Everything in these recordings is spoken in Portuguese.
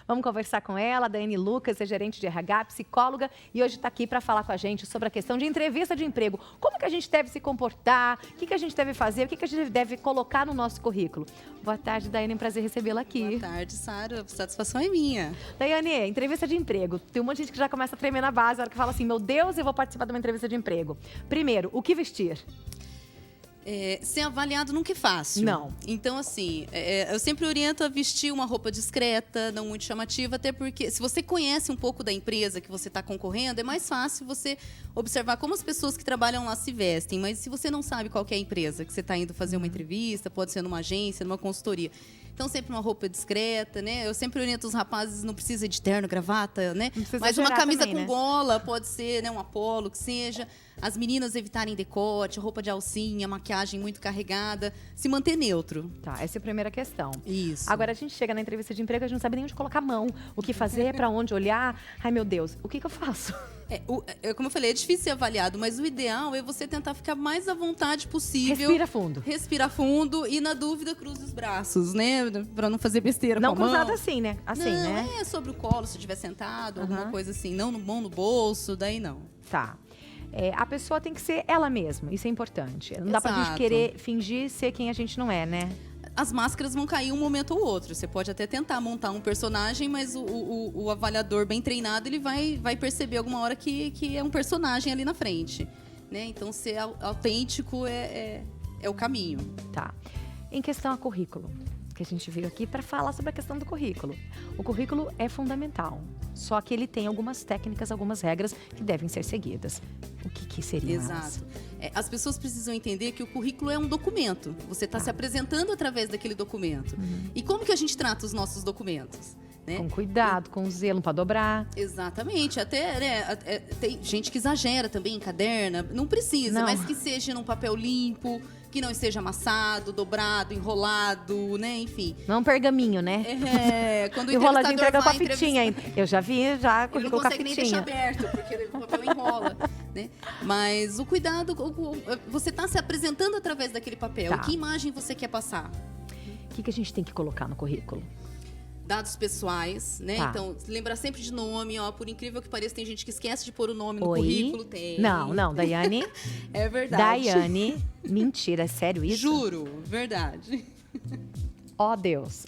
Vamos conversar com ela. A Daiane Lucas é gerente de RH, psicóloga, e hoje está aqui para falar com a gente sobre a questão de entrevista de emprego. Como que a gente deve se comportar, o que a gente deve fazer, o que a gente deve colocar no nosso currículo. Boa tarde, Daiane, é um prazer recebê-la aqui. Boa tarde, Sara. A satisfação é minha. Daiane, entrevista de emprego. Tem um monte de gente que já começa a tremer na base, na hora que fala assim, meu Deus, eu vou participar de uma entrevista de emprego. Primeiro, o que vestir? Ser avaliado nunca é fácil. Não. Então, assim, eu sempre oriento a vestir uma roupa discreta, não muito chamativa, até porque se você conhece um pouco da empresa que você está concorrendo, é mais fácil você observar como as pessoas que trabalham lá se vestem. Mas se você não sabe qual que é a empresa que você está indo fazer uma entrevista, pode ser numa agência, numa consultoria. Então, sempre uma roupa discreta, né? Eu sempre oriento os rapazes, não precisa de terno, gravata, né? Mas uma camisa também, com gola, pode ser, né? Um apolo, que seja. As meninas evitarem decote, roupa de alcinha, maquiagem muito carregada. Se manter neutro. Tá, essa é a primeira questão. Isso. Agora, a gente chega na entrevista de emprego, a gente não sabe nem onde colocar a mão. O que fazer, para onde olhar. Ai, meu Deus, o que eu faço? Como eu falei, é difícil ser avaliado, mas o ideal é você tentar ficar mais à vontade possível. Respira fundo. Respira fundo e, na dúvida, cruza os braços, né? Pra não fazer besteira não com a mão. cruzado assim, né? Assim, não, né? Sobre o colo, se estiver sentado, alguma coisa assim. Não mão no bolso, daí não. Tá. A pessoa tem que ser ela mesma, isso é importante. Não dá pra gente querer fingir ser quem a gente não é, né? As máscaras vão cair um momento ou outro. Você pode até tentar montar um personagem, mas o avaliador bem treinado, ele vai perceber alguma hora que é um personagem ali na frente, né? Então, ser autêntico é o caminho. Tá. Em questão a currículo, que a gente veio aqui para falar sobre a questão do currículo. O currículo é fundamental, só que ele tem algumas técnicas, algumas regras que devem ser seguidas. O que seriam elas? Exato. As pessoas precisam entender que o currículo é um documento. Você está se apresentando através daquele documento. E como que a gente trata os nossos documentos? Né? Com cuidado, com zelo, para dobrar. Exatamente. Até, né, tem gente que exagera também, encaderna. Não precisa, mas que seja num papel limpo, que não esteja amassado, dobrado, enrolado, né? Enfim. Não um pergaminho, né? Quando o enroladinho entrega com a fitinha ainda. Eu já vi, currículo com a fitinha. Ele não consegue nem deixar aberto, porque o papel enrola, né? Mas o cuidado, você está se apresentando através daquele papel. Tá. Que imagem você quer passar? O que a gente tem que colocar no currículo? Dados pessoais, né? Tá. Então, lembrar sempre de nome, ó. Por incrível que pareça, tem gente que esquece de pôr o nome no currículo. Tem. Não, Daiane. É verdade. Daiane. Mentira, é sério isso? Juro, verdade. Ó, Deus.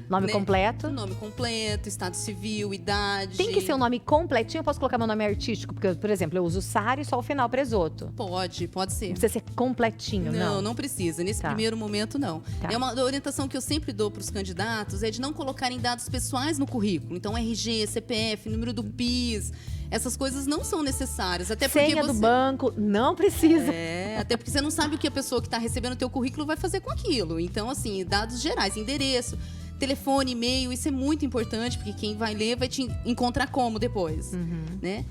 Nome completo? Nome completo, estado civil, idade. Tem que ser um nome completinho? Eu posso colocar meu nome artístico? Porque, por exemplo, eu uso Sara e só o final presoto. Pode ser. Não precisa ser completinho, não? Não precisa. Nesse primeiro momento, não. Tá. É uma orientação que eu sempre dou para os candidatos, é de não colocarem dados pessoais no currículo. Então, RG, CPF, número do PIS, essas coisas não são necessárias. Até porque Senha do banco, não precisa. Até porque você não sabe o que a pessoa que está recebendo o teu currículo vai fazer com aquilo. Então, assim, dados gerais, endereço, telefone, e-mail, isso é muito importante, porque quem vai ler vai te encontrar como depois, né?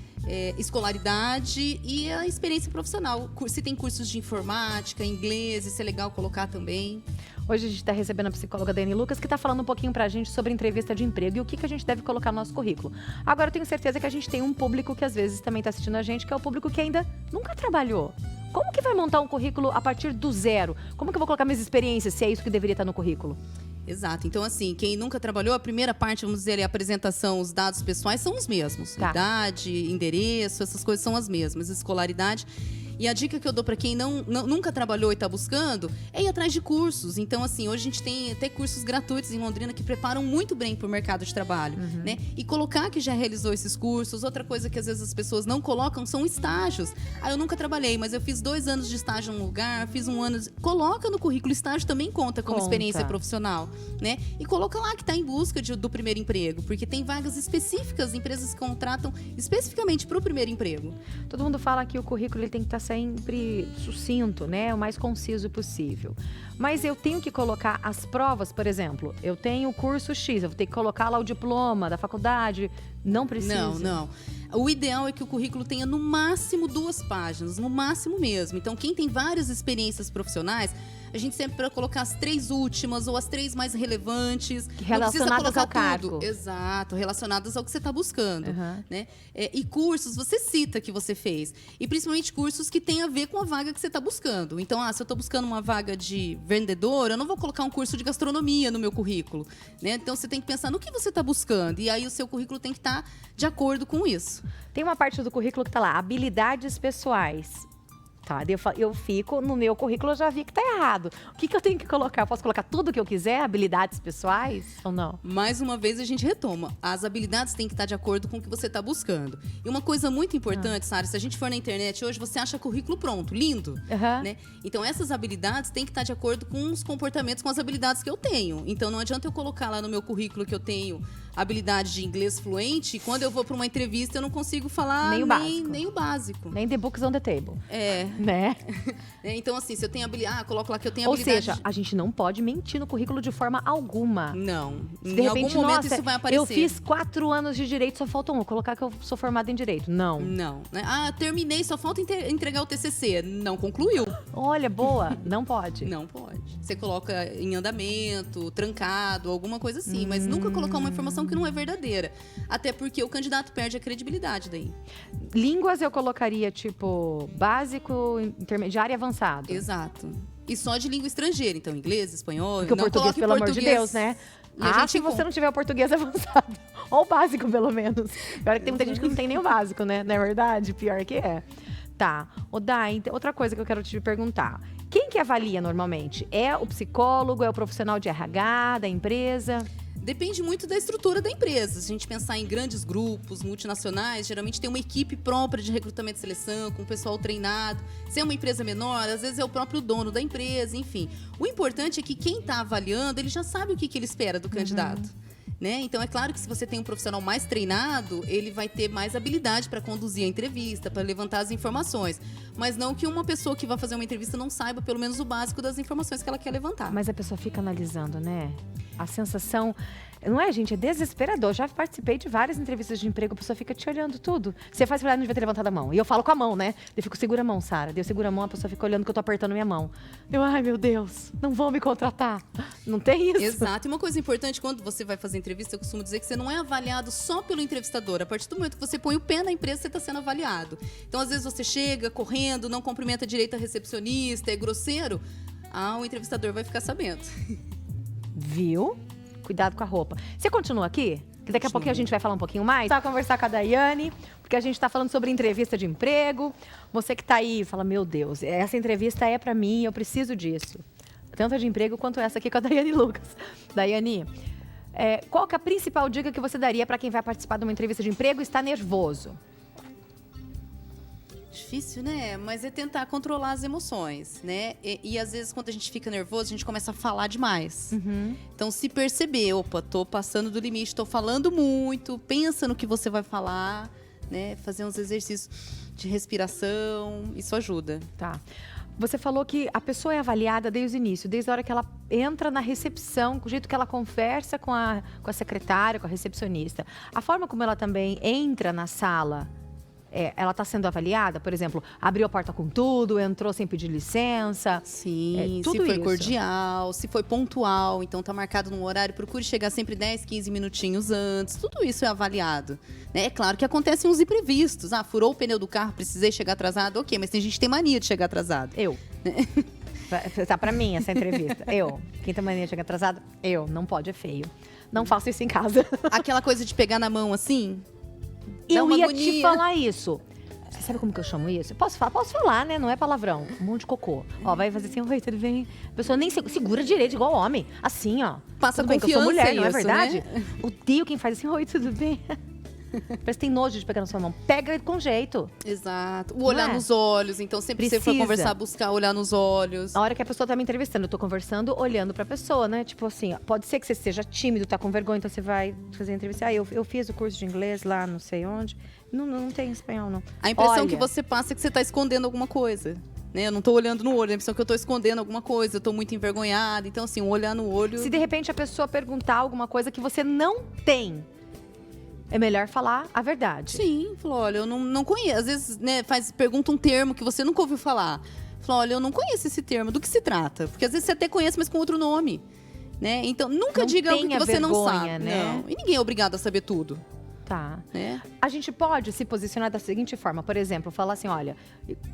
Escolaridade e a experiência profissional. Se tem cursos de informática, inglês, isso é legal colocar também. Hoje a gente está recebendo a psicóloga Daiane Lucas, que está falando um pouquinho pra gente sobre entrevista de emprego e o que a gente deve colocar no nosso currículo. Agora, eu tenho certeza que a gente tem um público que às vezes também está assistindo a gente, que é o público que ainda nunca trabalhou. Como que vai montar um currículo a partir do zero? Como que eu vou colocar minhas experiências, se é isso que deveria estar no currículo? Exato. Então, assim, quem nunca trabalhou, a primeira parte, vamos dizer, a apresentação, os dados pessoais são os mesmos. Tá. Idade, endereço, essas coisas são as mesmas. Escolaridade. E a dica que eu dou para quem nunca trabalhou e está buscando é ir atrás de cursos. Então, assim, hoje a gente tem até cursos gratuitos em Londrina que preparam muito bem para o mercado de trabalho, né? E colocar que já realizou esses cursos. Outra coisa que às vezes as pessoas não colocam são estágios. Eu nunca trabalhei, mas eu fiz 2 anos de estágio num lugar, fiz 1 ano... Coloca no currículo, estágio também conta como experiência profissional, né? E coloca lá que está em busca do primeiro emprego, porque tem vagas específicas, empresas que contratam especificamente para o primeiro emprego. Todo mundo fala que o currículo ele tem que estar sempre sucinto, né? O mais conciso possível. Mas eu tenho que colocar as provas, por exemplo. Eu tenho o curso X, eu vou ter que colocar lá o diploma da faculdade. Não precisa. Não. O ideal é que o currículo tenha no máximo 2 páginas, no máximo mesmo. Então, quem tem várias experiências profissionais, a gente sempre para colocar as 3 últimas ou as 3 mais relevantes. Relacionadas ao cargo. Tudo. Exato, relacionadas ao que você está buscando. Uhum. Né? E cursos, você cita que você fez. E principalmente cursos que têm a ver com a vaga que você está buscando. Então, se eu estou buscando uma vaga de vendedor, eu não vou colocar um curso de gastronomia no meu currículo. Né? Então, você tem que pensar no que você está buscando. E aí, o seu currículo tem que estar de acordo com isso. Tem uma parte do currículo que tá lá, habilidades pessoais. Tá, eu fico, no meu currículo eu já vi que tá errado. O que eu tenho que colocar? Eu posso colocar tudo o que eu quiser, habilidades pessoais ou não? Mais uma vez a gente retoma. As habilidades têm que estar de acordo com o que você está buscando. E uma coisa muito importante, Sara, se a gente for na internet hoje, você acha currículo pronto, lindo. Uhum. Né? Então essas habilidades têm que estar de acordo com os comportamentos, com as habilidades que eu tenho. Então não adianta eu colocar lá no meu currículo que eu tenho habilidade de inglês fluente e quando eu vou para uma entrevista eu não consigo falar nem o básico. Nem the books on the table. Né? Então, assim, se eu tenho habilidade. Coloco lá que eu tenho Ou habilidade. seja, a gente não pode mentir no currículo de forma alguma. Não. Se de repente, algum momento isso vai aparecer. Eu fiz 4 anos de direito, só falta 1. Vou colocar que eu sou formada em direito. Não. Não. Né? Terminei, só falta entregar o TCC. Não concluiu. Olha, boa. Não pode. Não pode. Você coloca em andamento, trancado, alguma coisa assim. Mas nunca colocar uma informação que não é verdadeira. Até porque o candidato perde a credibilidade daí. Línguas eu colocaria, tipo, básico, intermediário e avançado. Exato. E só de língua estrangeira. Então, inglês, espanhol. Porque o português, pelo amor de Deus, né? Se você não tiver o português avançado. Ou o básico, pelo menos. Pior que tem muita gente que não tem nem o básico, né? Não é verdade? Pior que é. Tá. Dai, outra coisa que eu quero te perguntar. Quem que avalia normalmente? É o psicólogo? É o profissional de RH da empresa? Depende muito da estrutura da empresa. Se a gente pensar em grandes grupos, multinacionais, geralmente tem uma equipe própria de recrutamento e seleção, com o pessoal treinado. Se é uma empresa menor, às vezes é o próprio dono da empresa, enfim. O importante é que quem está avaliando, ele já sabe o que ele espera do candidato. Né? Então, é claro que se você tem um profissional mais treinado, ele vai ter mais habilidade para conduzir a entrevista, para levantar as informações. Mas não que uma pessoa que vai fazer uma entrevista não saiba pelo menos o básico das informações que ela quer levantar. Mas a pessoa fica analisando, né? A sensação... Não é, gente? É desesperador. Já participei de várias entrevistas de emprego, a pessoa fica te olhando tudo. Você faz falar, não devia ter levantado a mão. E eu falo com a mão, né? Eu fico, segura a mão, Sara. Eu seguro a mão, a pessoa fica olhando que eu tô apertando minha mão. Ai, meu Deus, não vão me contratar. Não tem isso. Exato. E uma coisa importante, quando você vai fazer entrevista, eu costumo dizer que você não é avaliado só pelo entrevistador. A partir do momento que você põe o pé na empresa, você está sendo avaliado. Então, às vezes, você chega correndo, não cumprimenta direito a recepcionista, é grosseiro. O entrevistador vai ficar sabendo. Viu? Cuidado com a roupa. Você continua aqui? Que daqui a pouquinho a gente vai falar um pouquinho mais. Tá, conversar com a Daiane, porque a gente está falando sobre entrevista de emprego. Você que está aí, fala, meu Deus, essa entrevista é para mim, eu preciso disso. Tanto a de emprego quanto essa aqui com a Daiane Lucas. Daiane, qual que é a principal dica que você daria para quem vai participar de uma entrevista de emprego e está nervoso? Difícil, né? Mas é tentar controlar as emoções, né? E às vezes, quando a gente fica nervoso, a gente começa a falar demais. Então, se perceber, opa, tô passando do limite, tô falando muito, pensa no que você vai falar, né? Fazer uns exercícios de respiração, isso ajuda. Tá. Você falou que a pessoa é avaliada desde o início, desde a hora que ela entra na recepção, com o jeito que ela conversa com a secretária, com a recepcionista. A forma como ela também entra na sala, ela está sendo avaliada? Por exemplo, abriu a porta com tudo, entrou sem pedir licença? Sim, tudo se foi isso. cordial, se foi pontual, então tá marcado num horário, procure chegar sempre 10, 15 minutinhos antes. Tudo isso é avaliado. Né? É claro que acontecem uns imprevistos. Furou o pneu do carro, precisei chegar atrasado. Ok, mas tem gente que tem mania de chegar atrasado. Eu. Tá pra mim essa entrevista. Eu. Quem tem mania de chegar atrasado? Eu. Não pode, é feio. Não faço isso em casa. Aquela coisa de pegar na mão assim... Eu ia te falar isso. Você sabe como que eu chamo isso? Posso falar, né? Não é palavrão. Um monte de cocô. Vai fazer assim, oi, tudo bem? A pessoa nem segura direito, igual homem. Assim, ó. Passa tudo bem, que eu sou mulher, não é isso, verdade? Né? Odeio quem faz assim, oi, tudo bem? Parece que tem nojo de pegar na sua mão. Pega com jeito. Exato. O olhar nos olhos. Então, sempre que você for conversar, buscar olhar nos olhos. A hora que a pessoa tá me entrevistando, eu tô conversando, olhando pra pessoa, né? Tipo assim, pode ser que você seja tímido, tá com vergonha, então você vai fazer a entrevista. Eu fiz o curso de inglês lá, não sei onde. Não tem espanhol, não. A impressão que você passa é que você tá escondendo alguma coisa. Né? Eu não tô olhando no olho, a impressão que eu tô escondendo alguma coisa, eu tô muito envergonhada. Então, assim, olhar no olho... Se de repente a pessoa perguntar alguma coisa que você não tem, é melhor falar a verdade. Sim, falou, olha, eu não conheço. Às vezes, né, pergunta um termo que você nunca ouviu falar. fala, olha, eu não conheço esse termo, do que se trata? Porque às vezes você até conhece, mas com outro nome. Né? Então, nunca Não diga algo que tenha você não vergonha, sabe. né? Não. E ninguém é obrigado a saber tudo. Tá. Né? A gente pode se posicionar da seguinte forma, por exemplo, falar assim, olha,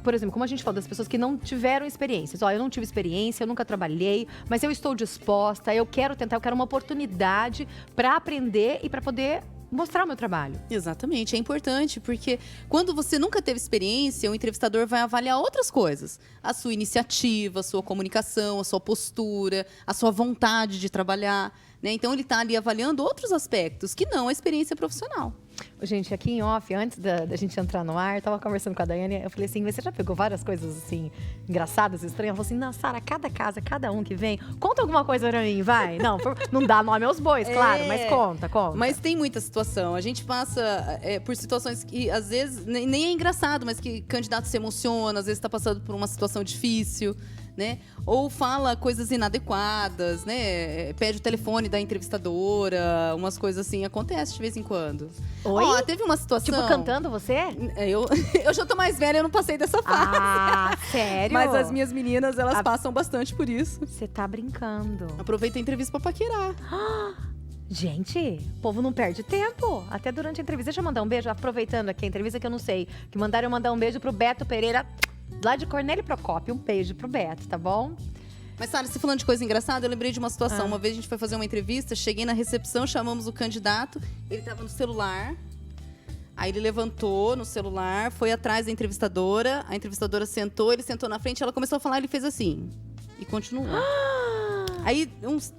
por exemplo, como a gente falou das pessoas que não tiveram experiências. Olha, eu não tive experiência, eu nunca trabalhei, mas eu estou disposta, eu quero tentar, eu quero uma oportunidade para aprender e para poder mostrar o meu trabalho. Exatamente, é importante, porque quando você nunca teve experiência, o entrevistador vai avaliar outras coisas. A sua iniciativa, a sua comunicação, a sua postura, a sua vontade de trabalhar. Né? Então, ele está ali avaliando outros aspectos, que não a experiência profissional. Gente, aqui em off, antes da gente entrar no ar, eu tava conversando com a Daiane, eu falei assim, você já pegou várias coisas, assim, engraçadas, estranhas? Ela falou assim, não, Sara, cada casa, cada um que vem, conta alguma coisa pra mim, vai. Não, não dá nome aos bois, claro, mas conta. Mas tem muita situação. A gente passa por situações que, às vezes, nem é engraçado, mas que candidato se emociona, às vezes está passando por uma situação difícil. Né? Ou fala coisas inadequadas, né? Pede o telefone da entrevistadora, umas coisas assim, acontece de vez em quando. Oi? Ó, teve uma situação... Tipo, cantando você? Eu já tô mais velha, eu não passei dessa fase. Ah, sério? Mas as minhas meninas, elas passam bastante por isso. Você tá brincando. Aproveita a entrevista pra paquerar. Gente, o povo não perde tempo. Até durante a entrevista. Deixa eu mandar um beijo, aproveitando aqui a entrevista que eu não sei. Que mandaram eu mandar um beijo pro Beto Pereira, lá de Cornélio Procópio. Um beijo pro Beto, tá bom? Mas, Sara, você falando de coisa engraçada, eu lembrei de uma situação. Uma vez a gente foi fazer uma entrevista, cheguei na recepção, chamamos o candidato, ele tava no celular. Aí ele levantou no celular, foi atrás da entrevistadora, a entrevistadora sentou, ele sentou na frente, ela começou a falar, ele fez assim. E continuou. Aí, uns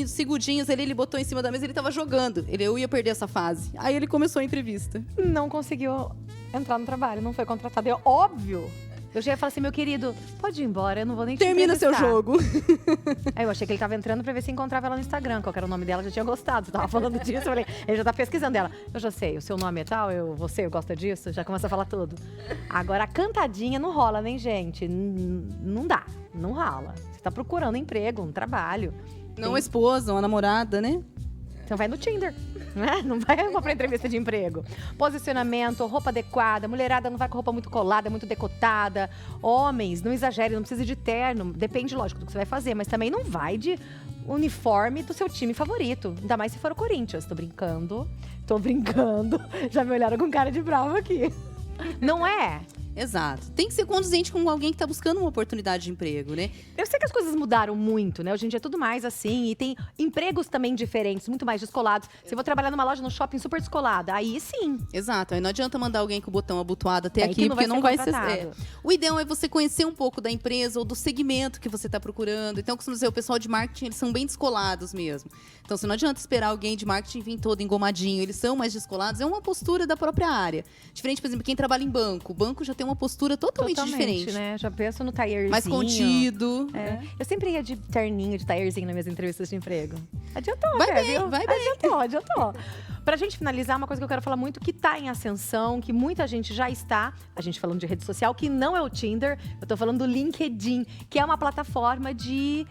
segundinhos ali, ele botou em cima da mesa, ele tava jogando. Eu ia perder essa fase. Aí ele começou a entrevista. Não conseguiu entrar no trabalho, não foi contratado. É óbvio. Eu já ia falar assim, meu querido, pode ir embora, eu não vou nem te Termina seu entrevistar. jogo. Aí eu achei que ele tava entrando pra ver se encontrava ela no Instagram, qual que era o nome dela, já tinha gostado. Você tava falando disso, eu falei, ele já tá pesquisando ela. Eu já sei, o seu nome é tal, você gosta disso, já começa a falar tudo. Agora, a cantadinha não rola, nem gente? Não dá, não rola. Você tá procurando emprego, um trabalho. Não uma esposa, uma namorada, né? Então vai no Tinder, né? Não vai pra entrevista de emprego. Posicionamento, roupa adequada, mulherada não vai com roupa muito colada, muito decotada. Homens, não exagere, não precisa de terno. Depende, lógico, do que você vai fazer, mas também não vai de uniforme do seu time favorito. Ainda mais se for o Corinthians. Tô brincando. Já me olharam com cara de bravo aqui. Não é? Exato. Tem que ser conduzente com alguém que está buscando uma oportunidade de emprego, né? Eu sei que as coisas mudaram muito, né? Hoje em dia é tudo mais assim. E tem empregos também diferentes, muito mais descolados. Se eu vou trabalhar numa loja no shopping super descolada, aí sim. Exato. Aí não adianta mandar alguém com o botão abotoado até aqui, não porque não vai ser. contratado. O ideal é você conhecer um pouco da empresa ou do segmento que você está procurando. Então, eu costumo dizer, o pessoal de marketing, eles são bem descolados mesmo. Então, se não adianta esperar alguém de marketing vir todo engomadinho, eles são mais descolados, é uma postura da própria área. Diferente, por exemplo, quem trabalha em banco. O banco já tem uma postura totalmente diferente. Né? Já penso no taierzinho. Mais contido. É. Eu sempre ia de terninho, de taierzinho nas minhas entrevistas de emprego. Adiantou, Vai né, bem, viu? vai bem. Adiantou. Pra gente finalizar, uma coisa que eu quero falar muito, que tá em ascensão, que muita gente já está, a gente falando de rede social, que não é o Tinder, eu tô falando do LinkedIn, que é uma plataforma de...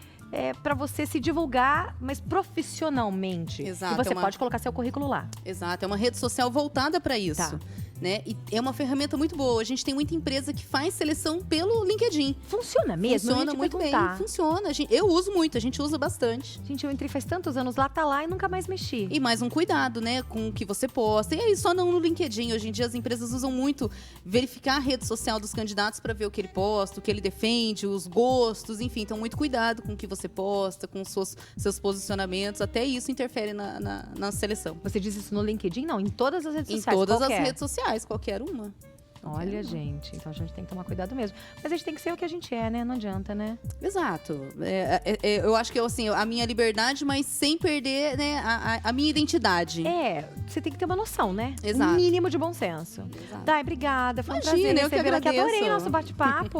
para você se divulgar, mas profissionalmente. Exato, E você pode colocar seu currículo lá. Exato, é uma rede social voltada para isso. Tá. Né? E é uma ferramenta muito boa. A gente tem muita empresa que faz seleção pelo LinkedIn. Funciona mesmo? Eu ia Funciona te muito bem, perguntar. funciona. Eu uso muito, a gente usa bastante. Gente, eu entrei faz tantos anos lá, tá lá e nunca mais mexi. E mais um cuidado, né, com o que você posta. E aí, só não no LinkedIn. Hoje em dia, as empresas usam muito verificar a rede social dos candidatos para ver o que ele posta, o que ele defende, os gostos, enfim. Então, muito cuidado com o que você posta, com os seus posicionamentos. Até isso interfere na seleção. Você diz isso no LinkedIn? Não, em todas as redes Em sociais. todas qualquer. as redes sociais, qualquer uma. Olha, gente, então a gente tem que tomar cuidado mesmo. Mas a gente tem que ser o que a gente é, né? Não adianta, né? Exato. Eu acho que assim, a minha liberdade, mas sem perder, né, a minha identidade. Você tem que ter uma noção, né? Exato. Um mínimo de bom senso. Exato. Dai, obrigada. Foi um Imagina, prazer eu que recebê-la aqui. Adorei agradeço. nosso bate-papo.